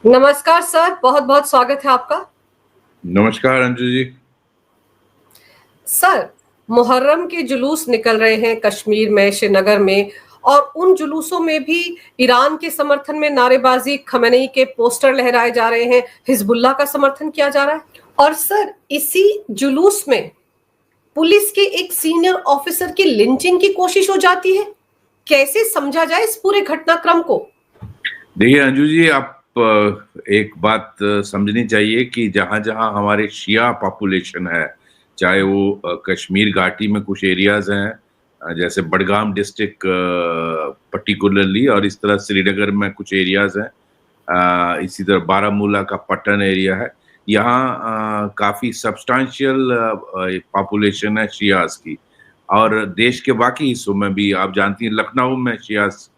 नमस्कार सर, बहुत बहुत स्वागत है आपका। नमस्कार अंजू जी। सर, मुहर्रम के जुलूस निकल रहे हैं कश्मीर में, श्रीनगर में, और उन जुलूसों में भी ईरान के समर्थन में नारेबाजी, खमेनी के पोस्टर लहराए जा रहे हैं, हिजबुल्लाह का समर्थन किया जा रहा है। और सर, इसी जुलूस में पुलिस के एक सीनियर ऑफिसर की लिंचिंग की कोशिश हो जाती है। कैसे समझा जाए इस पूरे घटनाक्रम को? देखिए अंजू जी, आप एक बात समझनी चाहिए कि जहां जहां हमारे शिया पॉपुलेशन है, चाहे वो कश्मीर घाटी में कुछ एरियाज हैं, जैसे बडगाम डिस्ट्रिक्ट पर्टिकुलरली, और इस तरह श्रीनगर में कुछ एरियाज हैं, इसी तरह बारामूला का पट्टन एरिया है। यहाँ काफी सब्सटेंशियल पॉपुलेशन है शियाज की। और देश के बाकी हिस्सों में भी आप जानती हैं, लखनऊ में शियाज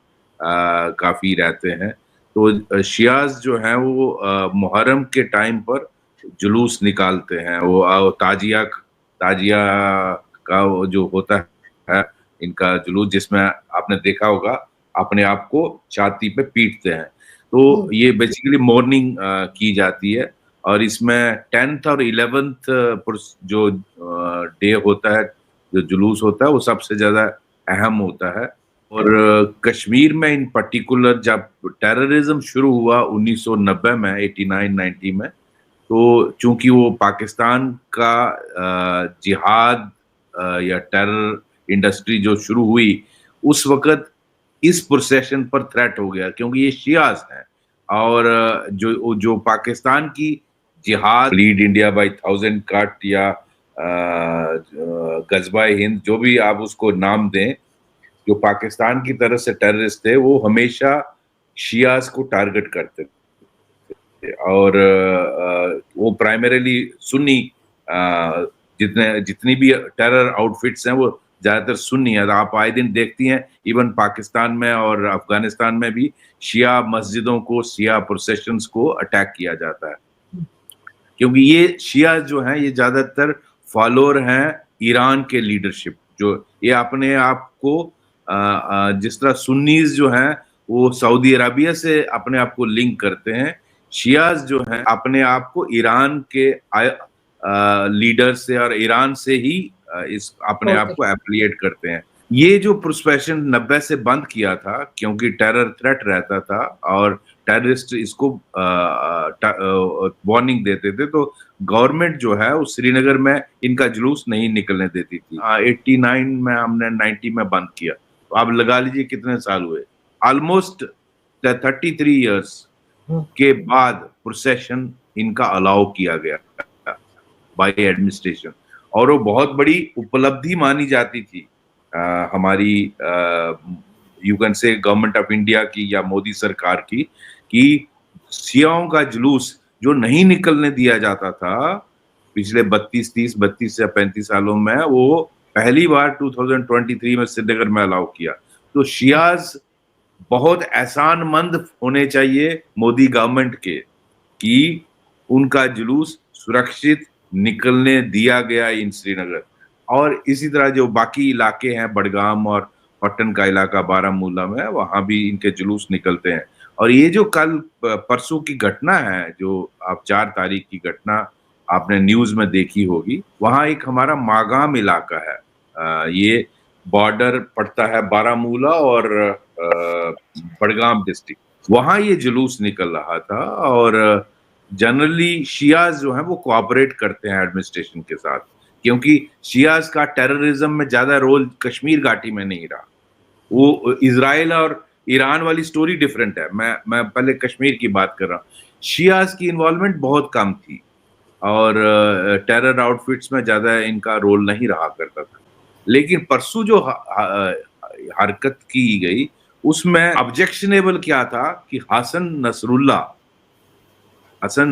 काफी रहते हैं। तो शियाज जो हैं वो मुहर्रम के टाइम पर जुलूस निकालते हैं। वो ताजिया ताजिया का वो जो होता है इनका जुलूस, जिसमें आपने देखा होगा अपने आप को छाती पे पीटते हैं। तो ये बेसिकली मॉर्निंग की जाती है, और इसमें 10th और 11th जो डे होता है, जो जुलूस होता है, वो सबसे ज्यादा अहम होता है। और कश्मीर में इन पर्टिकुलर जब टेररिज्म शुरू हुआ 1990 में, 89-90 में, तो चूंकि वो पाकिस्तान का जिहाद या टेरर इंडस्ट्री जो शुरू हुई, उस वक्त इस प्रोसेशन पर थ्रेट हो गया, क्योंकि ये शियाज हैं। और जो जो पाकिस्तान की जिहाद, लीड इंडिया बाय 1000 कट या गजबाए हिंद, जो भी आप उसको नाम दें, जो पाकिस्तान की तरफ से टेररिस्ट थे, वो हमेशा शियाज को टारगेट करते थे। और वो प्राइमरीली सुन्नी, जितनी भी टेरर आउटफिट्स हैं वो ज्यादातर सुन्नी है। आप आए दिन देखती हैं, इवन पाकिस्तान में और अफगानिस्तान में भी शिया मस्जिदों को, शिया प्रोसेशंस को अटैक किया जाता है, क्योंकि ये शिया जो हैं ये ज्यादातर फॉलोअर हैं ईरान के लीडरशिप। जो ये अपने आप को जिस तरह सुन्नीज जो हैं वो सऊदी अरबिया से अपने आप को लिंक करते हैं, शियाज जो हैं अपने आप को ईरान के लीडर से और ईरान से ही इस अपने आप को एफिलिएट करते हैं। ये जो प्रोस्पेशन 90 से बंद किया था, क्योंकि टेरर थ्रेट रहता था और टेररिस्ट इसको वार्निंग देते थे, तो गवर्नमेंट जो है उस श्रीनगर में इनका जुलूस नहीं निकलने देती थी। 89 में हमने 90 में बंद किया, तो आप लगा लीजिए कितने साल हुए, ऑलमोस्ट 33 इयर्स के बाद प्रोसेशन इनका अलाउ किया गया बाय एडमिनिस्ट्रेशन। और वो बहुत बड़ी उपलब्धि मानी जाती थी हमारी, you can say government of India की या मोदी सरकार की, कि शियाओं का जुलूस जो नहीं निकलने दिया जाता था पिछले 32 या 35 सालों में, वो पहली बार 2023 में श्रीनगर में अलाउ किया। तो शियाज बहुत एहसानमंद होने चाहिए मोदी गवर्नमेंट के कि उनका जुलूस सुरक्षित निकलने दिया गया इन श्रीनगर। और इसी तरह जो बाकी इलाके हैं, बडगाम और पट्टन का इलाका बारामूला में, वहां भी इनके जुलूस निकलते हैं। और ये जो कल परसों की घटना है, जो आप 4 तारीख की घटना आपने न्यूज में देखी होगी, वहां एक हमारा मागाम इलाका है, ये बॉर्डर पड़ता है बारामूला और बडगाम डिस्ट्रिक्ट, वहां ये जुलूस निकल रहा था। और जनरली शियाज जो हैं वो कोऑपरेट करते हैं एडमिनिस्ट्रेशन के साथ, क्योंकि शियाज का टेररिज्म में ज्यादा रोल कश्मीर घाटी में नहीं रहा। वो इजराइल और ईरान वाली स्टोरी डिफरेंट है। मैं पहले कश्मीर की बात कर रहा हूँ। शियाज की इन्वॉल्वमेंट बहुत कम थी, और टेरर आउटफिट्स में ज्यादा इनका रोल नहीं रहा करता था। लेकिन परसों जो हरकत की गई, उसमें ऑब्जेक्शनेबल क्या था कि हसन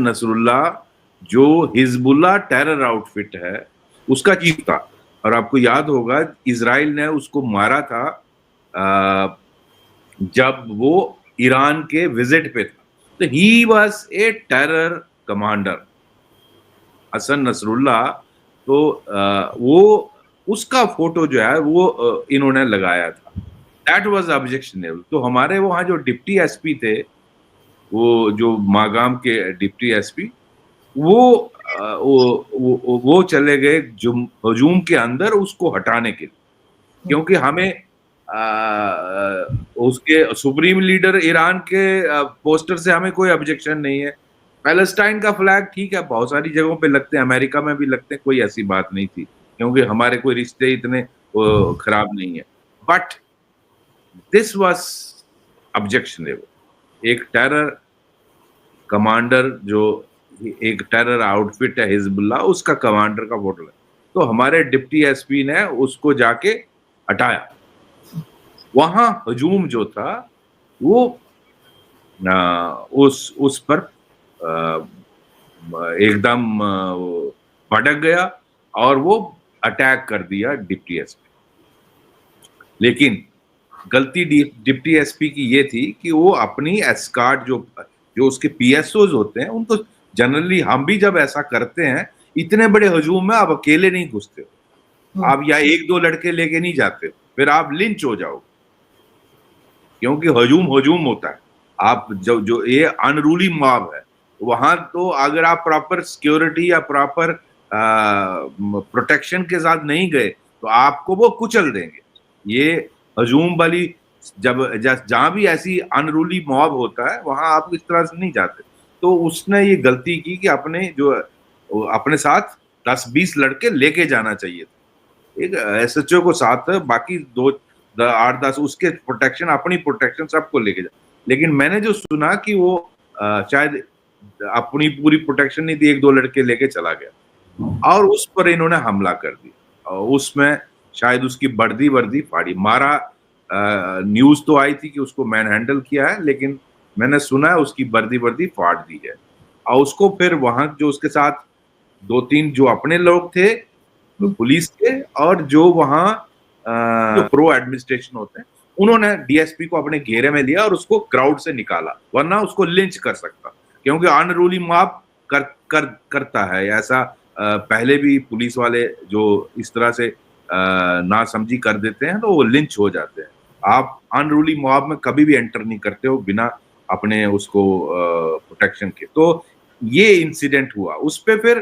नसरुल्लाह जो हिजबुल्लाह टेरर आउटफिट है उसका चीफ था। और आपको याद होगा इजराइल ने उसको मारा था जब वो ईरान के विजिट पे था। तो he was a terror commander Hasan Nasrullah. तो वो उसका फोटो जो है वो इन्होंने लगाया था, दैट वाज ऑब्जेक्शनेबल। तो हमारे वहां जो डिप्टी एसपी थे वो जो मागाम के डिप्टी एसपी, वो चले गए हजूम के अंदर उसको हटाने के लिए, क्योंकि हमें उसके सुप्रीम लीडर ईरान के पोस्टर से हमें कोई ऑब्जेक्शन नहीं है। पैलेस्टाइन का फ्लैग ठीक है, बहुत सारी जगहों पे लगते हैं, अमेरिका में भी लगते हैं, कोई ऐसी बात नहीं थी, क्योंकि हमारे कोई रिश्ते इतने खराब नहीं है। But this was objectionable. एक टेरर कमांडर, जो एक टेरर आउटफिट है हिजबुल्ला, उसका कमांडर का फोटो है, तो हमारे डिप्टी एसपी ने उसको जाके हटाया। वहां हजूम जो था वो उस पर एकदम भड़क गया और वो अटैक कर दिया डिप्टी एसपी। लेकिन गलती डिप्टी एसपी की ये थी कि वो अपनी एस्कॉर्ट जो उसके पीएसओज होते हैं, उनको जनरली, हम भी जब ऐसा करते हैं इतने बड़े हजूम में आप अकेले नहीं घुसते हो, आप या एक दो लड़के लेके नहीं जाते, फिर आप लिंच हो जाओगे, क्योंकि हजूम होता है। आप जो ये अनरूली मॉब है, वहां तो अगर आप प्रॉपर सिक्योरिटी या प्रॉपर प्रोटेक्शन के साथ नहीं गए तो आपको वो कुचल देंगे। ये हजूम वाली जहां भी ऐसी अनरूली मॉब होता है, वहां आप इस तरह से नहीं जाते। तो उसने ये गलती की कि अपने साथ 10-20 लड़के लेके जाना चाहिए था। एक एसएचओ को साथ, बाकी 8-10 उसके प्रोटेक्शन, अपनी प्रोटेक्शन सबको लेके जा। लेकिन मैंने जो सुना कि वो शायद अपनी पूरी प्रोटेक्शन नहीं दी, 1-2 लड़के लेके चला गया और उस पर इन्होंने हमला कर दिया और उसमें शायद उसकी वर्दी फाड़ी, मारा। न्यूज तो आई थी कि उसको मैन हैंडल किया है, लेकिन मैंने सुना है उसकी वर्दी फाड़ दी है। और उसको फिर वहां जो उसके साथ 2-3 जो अपने लोग थे पुलिस के, और जो वहां जो प्रो एडमिनिस्ट्रेशन होते हैं, उन्होंने डीएसपी को अपने घेरे में लिया और उसको क्राउड से निकाला, वरना उसको लिंच कर सकता, क्योंकि अनरूली मॉब करता है ऐसा। पहले भी पुलिस वाले जो इस तरह से नासमझी कर देते हैं तो वो लिंच हो जाते हैं। आप अनरूली मॉब में कभी भी एंटर नहीं करते हो बिना अपने उसको प्रोटेक्शन के। तो ये इंसिडेंट हुआ, उस पे फिर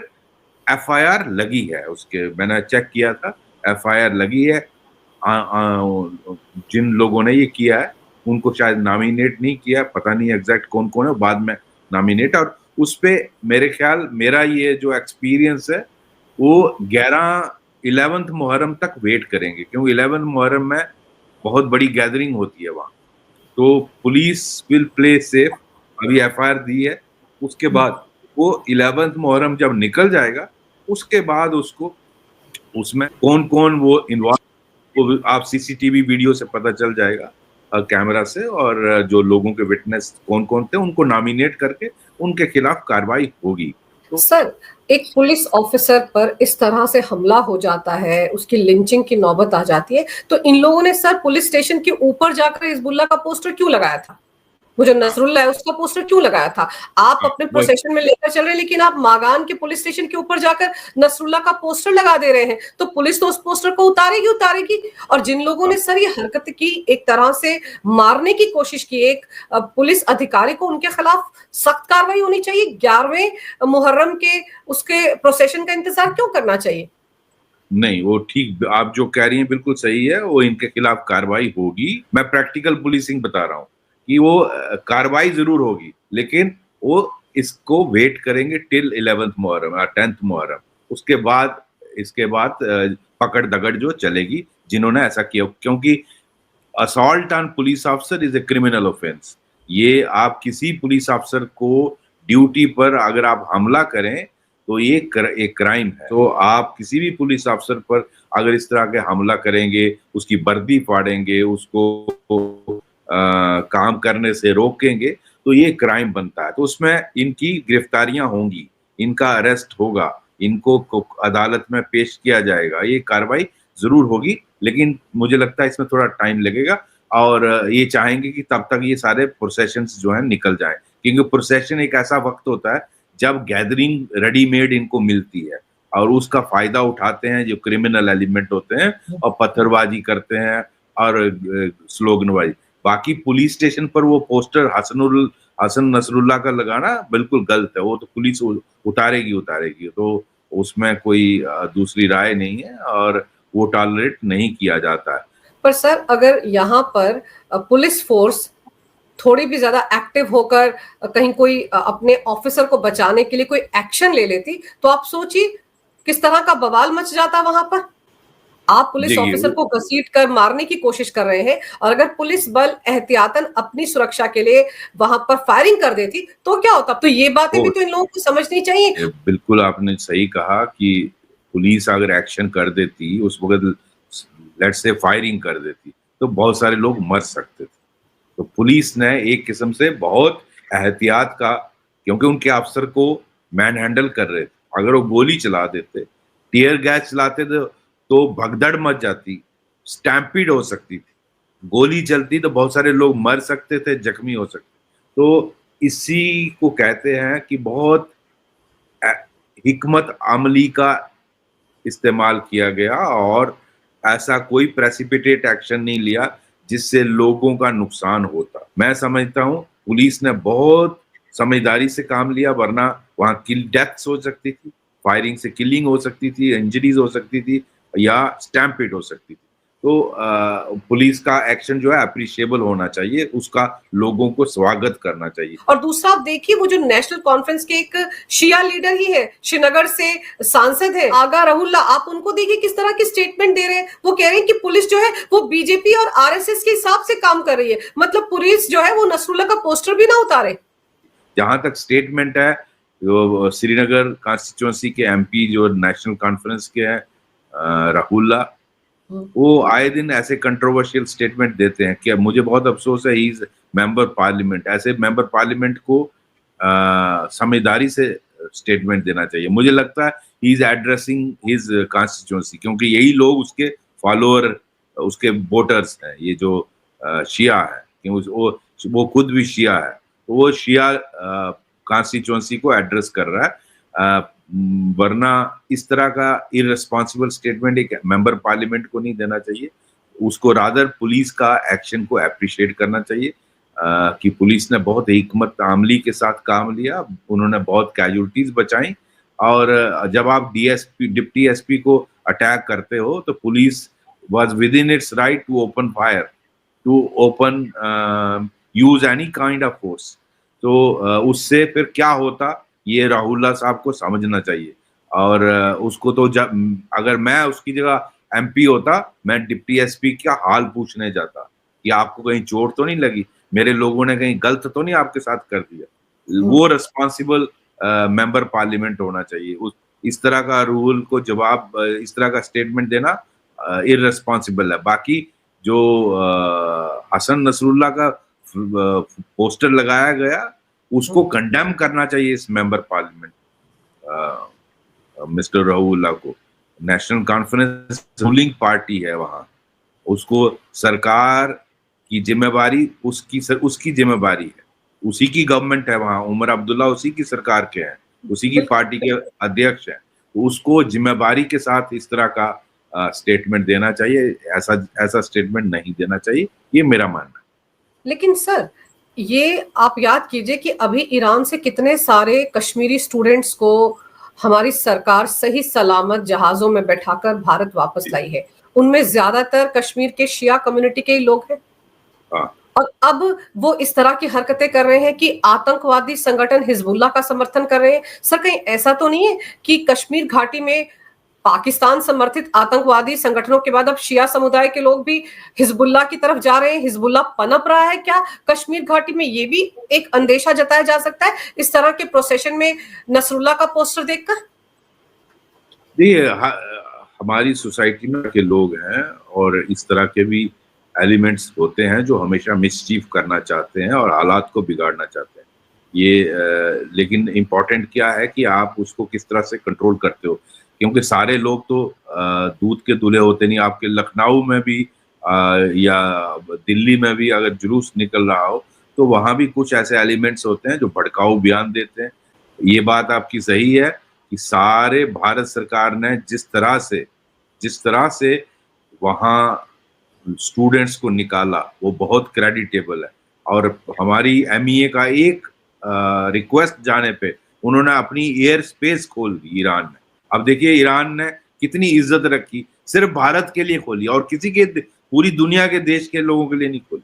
एफआईआर लगी है, उसके मैंने चेक किया था, एफआईआर लगी है। जिन लोगों ने ये किया है उनको शायद नॉमिनेट नहीं किया, पता नहीं एग्जैक्ट कौन कौन है, बाद में नॉमिनेट। और उस पे मेरे ख्याल, मेरा ये जो एक्सपीरियंस है, वो 11th मुहर्रम तक वेट करेंगे, क्योंकि 11th मुहर्रम में बहुत बड़ी गैदरिंग होती है वहां। तो पुलिस विल प्ले सेफ। अभी एफआईआर दी है, उसके बाद वो 11th मुहर्रम जब निकल जाएगा, उसके बाद उसको उसमें कौन कौन वो इन्वॉल्व, वो आप सीसीटीवी वीडियो से पता चल जाएगा, कैमरा से, और जो लोगों के विटनेस कौन कौन थे उनको नॉमिनेट करके उनके खिलाफ कार्रवाई होगी। तो सर, एक पुलिस ऑफिसर पर इस तरह से हमला हो जाता है, उसकी लिंचिंग की नौबत आ जाती है, तो इन लोगों ने सर पुलिस स्टेशन के ऊपर जाकर हिजबुल्ला का पोस्टर क्यों लगाया था? वो जो नसरुल्लाह है उसका पोस्टर क्यों लगाया था? आप अपने प्रोसेशन में लेकर चल रहे हैं, लेकिन आप मागान के पुलिस स्टेशन के ऊपर जाकर नसरुल्लाह का पोस्टर लगा दे रहे हैं, तो पुलिस तो उस पोस्टर को उतारेगी। और जिन लोगों ने सर ये हरकत की, एक तरह से मारने की कोशिश की एक पुलिस अधिकारी को, उनके खिलाफ सख्त कार्रवाई होनी चाहिए। 11वें मुहर्रम के उसके प्रोसेशन का इंतजार क्यों करना चाहिए? नहीं, वो ठीक, आप जो कह रही हैं बिल्कुल सही है, वो इनके खिलाफ कार्रवाई होगी। मैं प्रैक्टिकल पुलिसिंग बता रहा हूँ कि वो कार्रवाई जरूर होगी, लेकिन वो इसको वेट करेंगे टिल 11th मुहर्रम या 10th मुहर्रम। इसके बाद पकड़ दगड़ जो चलेगी जिन्होंने ऐसा किया, क्योंकि assault on police officer is a criminal offence. ये आप किसी पुलिस ऑफिसर को ड्यूटी पर अगर आप हमला करें तो ये एक क्राइम है। तो आप किसी भी पुलिस ऑफिसर पर अगर इस तरह के हमला करेंगे, उसकी वर्दी फाड़ेंगे, उसको काम करने से रोकेंगे, तो ये क्राइम बनता है। तो उसमें इनकी गिरफ्तारियां होंगी, इनका अरेस्ट होगा, इनको अदालत में पेश किया जाएगा, ये कार्रवाई जरूर होगी। लेकिन मुझे लगता है इसमें थोड़ा टाइम लगेगा, और ये चाहेंगे कि तब तक ये सारे प्रोसेशंस जो हैं निकल जाएं, क्योंकि प्रोसेशन एक ऐसा वक्त होता है जब गैदरिंग रेडीमेड इनको मिलती है, और उसका फायदा उठाते हैं जो क्रिमिनल एलिमेंट होते हैं, और पत्थरबाजी करते हैं और स्लोगनबाजी। बाकी पुलिस स्टेशन पर वो पोस्टर हसनुल हसन नसरुल्लाह का लगाना बिल्कुल गलत है, वो तो पुलिस उतारेगी, तो उसमें कोई दूसरी राय नहीं है और वो टॉलरेट नहीं किया जाता है। पर सर, अगर यहाँ पर पुलिस फोर्स थोड़ी भी ज्यादा एक्टिव होकर कहीं कोई अपने ऑफिसर को बचाने के लिए कोई एक्शन ले लेती, तो आप सोचिए किस तरह का बवाल मच जाता वहां पर। आप पुलिस देखिए ऑफिसर को घसीट कर मारने की कोशिश कर रहे हैं, और अगर पुलिस बल एहतियातन अपनी सुरक्षा के लिए वहां पर फायरिंग कर देती तो क्या होता? तो ये बातें भी वो तो इन लोगों को समझनी चाहिए। बिल्कुल आपने सही कहा कि पुलिस अगर एक्शन कर देती उस वक्त, लेट्स से फायरिंग कर देती, तो बहुत सारे लोग मर सकते थे। तो पुलिस ने एक किस्म से बहुत एहतियात का, क्योंकि उनके अफसर को मैन हैंडल कर रहे थे, अगर वो गोली चला देते, टीयर गैस चलाते तो भगदड़ मच जाती, स्टैम्पीड हो सकती थी, गोली चलती तो बहुत सारे लोग मर सकते थे, जख्मी हो सकते। तो इसी को कहते हैं कि बहुत हिकमत अमली का इस्तेमाल किया गया और ऐसा कोई प्रेसिपिटेट एक्शन नहीं लिया जिससे लोगों का नुकसान होता। मैं समझता हूँ पुलिस ने बहुत समझदारी से काम लिया, वरना वहां डेथ्स हो सकती थी, फायरिंग से किलिंग हो सकती थी, इंजरीज हो सकती थी या स्टैम्पेड हो सकती थी। तो पुलिस का एक्शन जो है अप्रिशिएबल होना चाहिए, उसका लोगों को स्वागत करना चाहिए। और दूसरा, आप देखिए वो जो नेशनल कॉन्फ्रेंस के एक शिया लीडर ही है, श्रीनगर से सांसद है आगा रहुल्ला, आप उनको देखिए किस तरह की स्टेटमेंट दे रहे हैं। वो कह रहे हैं कि पुलिस जो है वो बीजेपी और आरएसएस के हिसाब से काम कर रही है, मतलब पुलिस जो है वो नसरुल्ला का पोस्टर भी ना उतारे। जहां तक स्टेटमेंट है, जो श्रीनगर कॉन्स्टिट्यूंसी के एमपी जो नेशनल कॉन्फ्रेंस के हैं राहुल्ला, वो आए दिन ऐसे कंट्रोवर्शियल स्टेटमेंट देते हैं कि मुझे बहुत अफसोस है, ही इज मेंबर पार्लियामेंट। ऐसे मेंबर पार्लियामेंट को समझदारी से स्टेटमेंट देना चाहिए। मुझे लगता है he is addressing his constituency, क्योंकि यही लोग उसके फॉलोअर, उसके वोटर्स हैं, ये जो शिया है, क्योंकि वो खुद भी शिया है, तो वो शिया कॉन्स्टिट्यूंसी को एड्रेस कर रहा है। वरना इस तरह का इररिस्पॉन्सिबल स्टेटमेंट एक मेंबर पार्लियामेंट को नहीं देना चाहिए। उसको रादर पुलिस का एक्शन को अप्रिशिएट करना चाहिए कि पुलिस ने बहुत हिकमत आमली के साथ काम लिया, उन्होंने बहुत कैजुअलिटीज बचाई। और जब आप डिप्टी एसपी को अटैक करते हो तो police was within its right to open fire, to use any kind of force. तो उससे फिर क्या होता ये राहुल्ला साहब को समझना चाहिए। और उसको तो जब अगर मैं उसकी जगह एमपी होता, मैं डिप्टी एसपी का हाल पूछने जाता कि आपको कहीं चोट तो नहीं लगी, मेरे लोगों ने कहीं गलत तो नहीं आपके साथ कर दिया। वो रिस्पॉन्सिबल मेंबर पार्लियामेंट होना चाहिए। इस तरह का रूल को जवाब, इस तरह का स्टेटमेंट देना इररिस्पॉन्सिबल है। बाकी जो हसन नसरुल्लाह का पोस्टर लगाया गया, उसको कंडेम करना चाहिए इस मेंबर पार्लियामेंट मिस्टर राहुल्ला को। नेशनल कॉन्फ्रेंस रूलिंग पार्टी है वहां, उसको सरकार की जिम्मेवारी उसकी जिम्मेवारी है, उसी की गवर्नमेंट है वहां, उमर अब्दुल्ला उसी की सरकार के हैं, उसी की पार्टी के अध्यक्ष हैं, तो उसको जिम्मेवारी के साथ इस तरह का स्टेटमेंट देना चाहिए। ऐसा स्टेटमेंट नहीं देना चाहिए, ये मेरा मानना है। लेकिन सर, ये आप याद कीजिए कि अभी ईरान से कितने सारे कश्मीरी स्टूडेंट्स को हमारी सरकार सही सलामत जहाजों में बैठाकर भारत वापस लाई है। उनमें ज्यादातर कश्मीर के शिया कम्युनिटी के ही लोग हैं। और अब वो इस तरह की हरकतें कर रहे हैं कि आतंकवादी संगठन हिजबुल्लाह का समर्थन कर रहे हैं। सर, कहीं ऐसा तो नहीं है कि कश्मीर घाटी में पाकिस्तान समर्थित आतंकवादी संगठनों के बाद अब शिया समुदाय के लोग भी हिजबुल्लाह की तरफ जा रहे हैं, हिजबुल्लाह पनप रहा है क्या कश्मीर घाटी में? ये भी एक अंदेशा जताया जा सकता है इस तरह के प्रोसेशन में नसरुल्लाह का पोस्टर देखकर। देखिए, हमारी सोसाइटी में के लोग हैं और इस तरह के भी एलिमेंट्स होते हैं जो हमेशा मिसचीफ करना चाहते हैं और हालात को बिगाड़ना चाहते हैं। ये लेकिन इम्पोर्टेंट क्या है कि आप उसको किस तरह से कंट्रोल करते हो, क्योंकि सारे लोग तो दूध के दूल्हे होते नहीं। आपके लखनऊ में भी या दिल्ली में भी अगर जुलूस निकल रहा हो तो वहाँ भी कुछ ऐसे एलिमेंट्स होते हैं जो भड़काऊ बयान देते हैं। ये बात आपकी सही है कि सारे भारत सरकार ने जिस तरह से वहाँ स्टूडेंट्स को निकाला वो बहुत क्रेडिटेबल है। और हमारी MEA का एक रिक्वेस्ट जाने पे उन्होंने अपनी एयर स्पेस खोल दी ईरान ने। अब देखिए ईरान ने कितनी इज्जत रखी, सिर्फ भारत के लिए खोली और किसी के पूरी दुनिया के देश के लोगों के लिए नहीं खोली,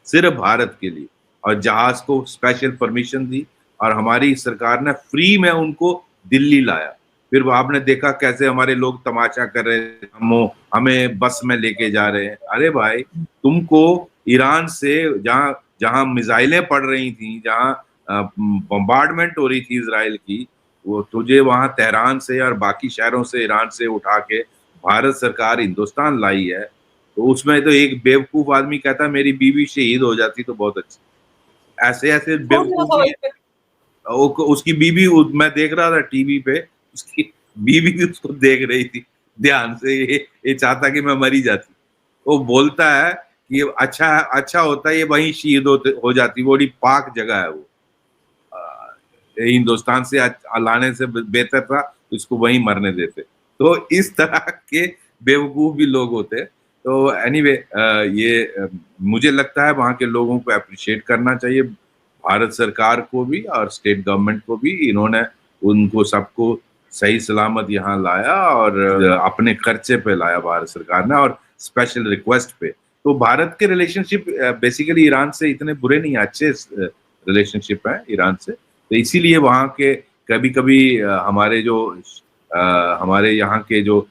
सिर्फ भारत के लिए। और जहाज को स्पेशल परमिशन दी और हमारी सरकार ने फ्री में उनको दिल्ली लाया। फिर आपने देखा कैसे हमारे लोग तमाशा कर रहे हैं, हमें बस में लेके जा रहे हैं। अरे भाई, तुमको ईरान से जहां जहां मिसाइलें पड़ रही थी, जहां बम्बार्डमेंट हो रही थी इजराइल की, वो तुझे वहां तेहरान से और बाकी शहरों से ईरान से उठा के भारत सरकार हिंदुस्तान लाई है। तो उसमें तो एक बेवकूफ आदमी कहता मेरी बीवी शहीद हो जाती तो बहुत अच्छी। ऐसे ऐसे बेवकूफ, उसकी बीवी, मैं देख रहा था टीवी पे, उसकी बीवी भी उसको देख रही थी ध्यान से, ये चाहता कि मैं मरी जाती। वो बोलता है कि अच्छा होता है ये वहीं शहीद हो जाती, बड़ी पाक जगह है वो, हिंदुस्तान से लाने से बेहतर था इसको वहीं मरने देते। तो इस तरह के बेवकूफ भी लोग होते। तो एनीवे ये मुझे लगता है वहाँ के लोगों को अप्रिशिएट करना चाहिए, भारत सरकार को भी और स्टेट गवर्नमेंट को भी। इन्होंने उनको सबको सही सलामत यहाँ लाया और अपने खर्चे पे लाया भारत सरकार ने और स्पेशल रिक्वेस्ट पे। तो भारत के रिलेशनशिप बेसिकली ईरान से इतने बुरे नहीं, अच्छे रिलेशनशिप है ईरान से। तो इसीलिए वहाँ के कभी कभी हमारे यहाँ के जो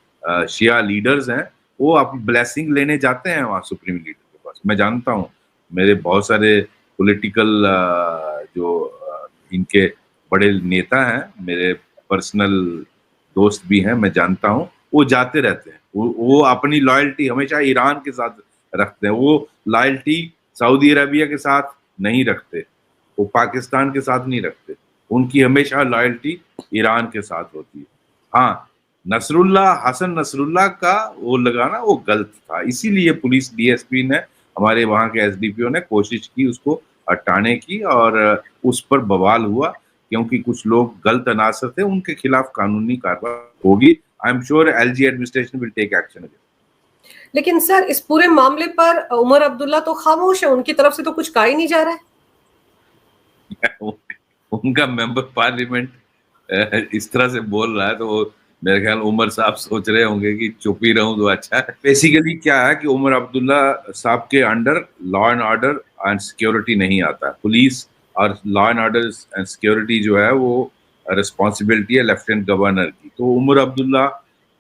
शिया लीडर्स हैं वो अपनी ब्लेसिंग लेने जाते हैं वहाँ सुप्रीम लीडर के पास। मैं जानता हूँ, मेरे बहुत सारे पॉलिटिकल इनके बड़े नेता हैं, मेरे पर्सनल दोस्त भी हैं, मैं जानता हूँ, वो जाते रहते हैं। वो अपनी लॉयल्टी हमेशा ईरान के साथ रखते हैं, वो लॉयल्टी सऊदी अरबिया के साथ नहीं रखते, वो पाकिस्तान के साथ नहीं रखते, उनकी हमेशा लॉयल्टी ईरान के साथ होती है। हाँ, हसन नसरुल्लाह का वो लगाना वो गलत था, इसीलिए पुलिस DSP ने, हमारे वहाँ के SDPO ने कोशिश की उसको हटाने की और उस पर बवाल हुआ क्योंकि कुछ लोग गलत अनासर थे, उनके खिलाफ कानूनी कार्रवाई होगी। I am sure LG administration will take action again. लेकिन सर इस पूरे मामले पर उमर अब्दुल्ला तो खामोश है, उनकी तरफ से तो कुछ कहा ही नहीं जा रहा है। उनका मेंबर पार्लियामेंट इस तरह से बोल रहा है तो मेरे ख्याल उमर साहब सोच रहे होंगे कि चुप ही रहूं तो अच्छा है। बेसिकली क्या है कि उमर अब्दुल्ला साहब के under law and order and security नहीं आता। पुलिस और law and order and security जो है वो रिस्पॉन्सिबिलिटी है लेफ्टिनेंट गवर्नर की। तो उमर अब्दुल्ला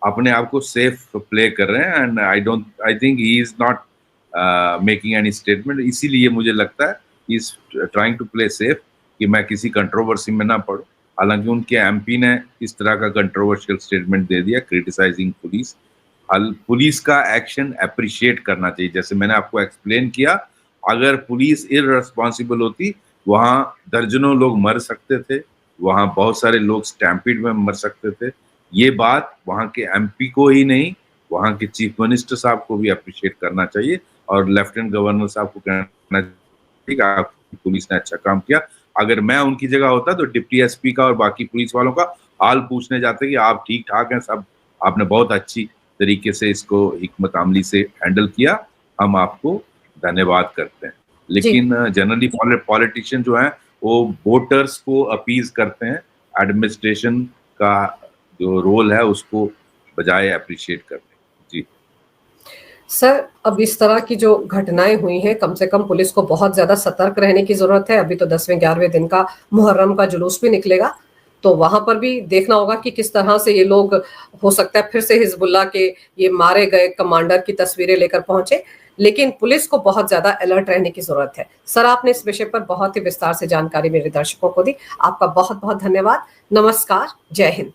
अपने आप को सेफ प्ले कर रहे हैं and I think he is not making any statement. इसीलिए मुझे लगता है he is trying to play safe कि मैं किसी कंट्रोवर्सी में ना पड़ूं। हालांकि उनके MP ने इस तरह का कंट्रोवर्शियल स्टेटमेंट दे दिया क्रिटिसाइजिंग पुलिस। पुलिस का एक्शन अप्रिशिएट करना चाहिए। जैसे मैंने आपको एक्सप्लेन किया, अगर पुलिस इररिस्पॉन्सिबल होती वहां दर्जनों लोग मर सकते थे, वहां बहुत सारे लोग स्टैम्पीड में मर सकते थे। ये बात वहां के MP को ही नहीं, वहां के चीफ मिनिस्टर साहब को भी अप्रिशिएट करना चाहिए और लेफ्टिनेंट गवर्नर साहब को कहना चाहिए आपकी पुलिस ने अच्छा काम किया। अगर मैं उनकी जगह होता तो डिप्टी SP का और बाकी पुलिस वालों का हाल पूछने जाते कि आप ठीक ठाक हैं सब, आपने बहुत अच्छी तरीके से इसको हिकमत अमली से हैंडल किया, हम आपको धन्यवाद करते हैं। लेकिन जनरली पॉलिटिशियन जो है वो वोटर्स को अपीज करते हैं, एडमिनिस्ट्रेशन का जो रोल है उसको बजाय अप्रिशिएट करते हैं। जी सर, अब इस तरह की जो घटनाएं हुई हैं, कम से कम पुलिस को बहुत ज्यादा सतर्क रहने की जरूरत है। अभी तो 10वें 11वें दिन का मुहर्रम का जुलूस भी निकलेगा, तो वहां पर भी देखना होगा कि किस तरह से ये लोग, हो सकता है फिर से हिजबुल्लाह के ये मारे गए कमांडर की तस्वीरें लेकर पहुंचे। लेकिन पुलिस को बहुत ज्यादा अलर्ट रहने की जरूरत है। सर, आपने इस विषय पर बहुत ही विस्तार से जानकारी मेरे दर्शकों को दी, आपका बहुत बहुत धन्यवाद। नमस्कार, जय हिंद।